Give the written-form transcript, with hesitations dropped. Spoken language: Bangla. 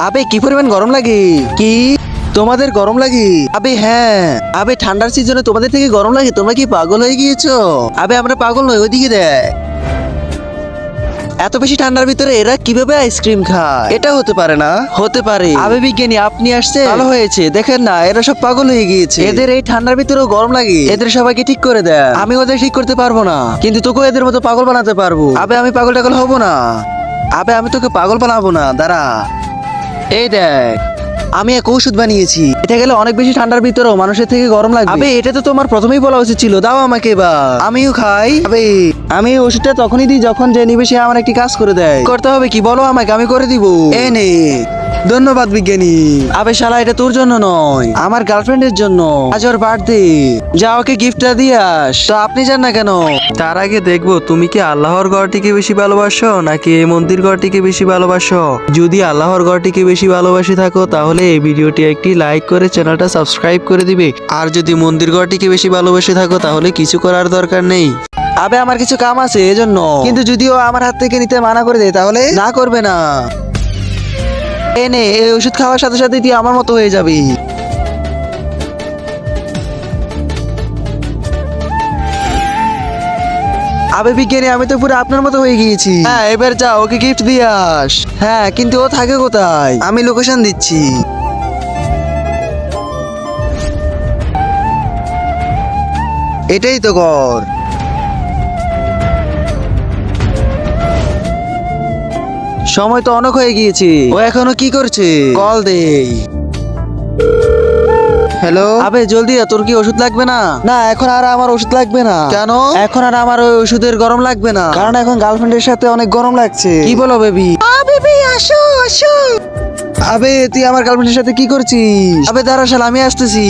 আবে কি পরিমাণ গরম লাগে। কি তোমাদের গরম লাগে? আবে হ্যাঁ, আবে ঠান্ডার সিজনে তোমাদের থেকে গরম লাগে? তোমরা কি পাগল হয়ে গিয়েছো? আবে আমরা পাগল নই, ওইদিকে দেখ। এত বেশি ঠান্ডার ভিতরে এরা কিভাবে আইসক্রিম খায়? এটা হতে পারে না। হতে পারে। আবে বিজ্ঞানী আপনি আসছে, ভালো হয়েছে। দেখেন না, এরা সব পাগল হয়ে গিয়েছে। এদের এই ঠান্ডার ভিতরেও গরম লাগে। এদের সবাইকে ঠিক করে দেয়। আমি ওদের ঠিক করতে পারবো না, কিন্তু তোকে এদের মতো পাগল বানাতে পারবো। আবে আমি পাগল টাগল হবো না। আবে আমি তোকে পাগল বানাবো না, দাঁড়া। এই দেখ, আমি এক ওষুধ বানিয়েছি। এটা গেলে অনেক বেশি ঠান্ডার ভিতরেও মানুষের থেকে গরম লাগবে। আবে এটা তো তোমার প্রথমেই বলা উচিত ছিল। দাও আমাকে এবার, আমিও খাই। আবে আমি এই ওষুধটা তখনই দিই যখন যে নিবে সে আমার একটি কাজ করে দেয়। করতে হবে কি বলো আমাকে, আমি করে দিব। এ নে। ধন্যবাদ বিজ্ঞানী। আবে শালা এটা তোর জন্য নয়, আমার গার্লফ্রেন্ডের জন্য। আজ ওর বার্থডে। যা ওকে গিফটটা দিয়ে আস। তো আপনি যান না কেন? তার আগে দেখবো তুমি কি আল্লাহর ঘরটিকে বেশি ভালোবাসো নাকি এই মন্দির ঘরটিকে বেশি ভালোবাসো। যদি আল্লাহর ঘরটিকে বেশি ভালোবাসি থাকো তাহলে এই ভিডিওটি একটি লাইক করে চ্যানেলটা সাবস্ক্রাইব করে দিবে। আর যদি মন্দির ঘরটিকে বেশি ভালোবাসি থাকো তাহলে কিছু করার দরকার নেই। আবে আমার কিছু কাম আছে এজন্য। কিন্তু যদিও আমার হাত থেকে নিতে মানা করে দেয় তাহলে না করবে না। এ নে, এই ওষুধ খাওয়ার সাথে সাথে তুই আমার মতো হয়ে যাবি। আবে বিজ্ঞানী আমি তো পুরো আপনার মতো হয়ে গিয়েছি। হ্যাঁ এবার যা, ওকে গিফট দিয়ে আস। হ্যাঁ কিন্তু ও থাকে কোথায়? আমি লোকেশন দিচ্ছি। এটাই তো ঘর। সময় তো অনেক হয়ে গিয়েছে, ও এখনো কি করছে? কল দেই। হ্যালো। আবে জলদি আয়, তোর কি ওষুধ লাগবে না? না এখন আর আমার ওষুধ লাগবে না। কেন? এখন আর আমার ওই ওষুধের গরম লাগবে না, কারণ এখন গার্লফ্রেন্ডের সাথে অনেক গরম লাগছে। কি বলো বেবি? বেবি আসো আসো। আবে তুই আমার গার্লফ্রেন্ডের সাথে কি করছিস? আবে দাঁড়া শালা, আমি আসতেছি।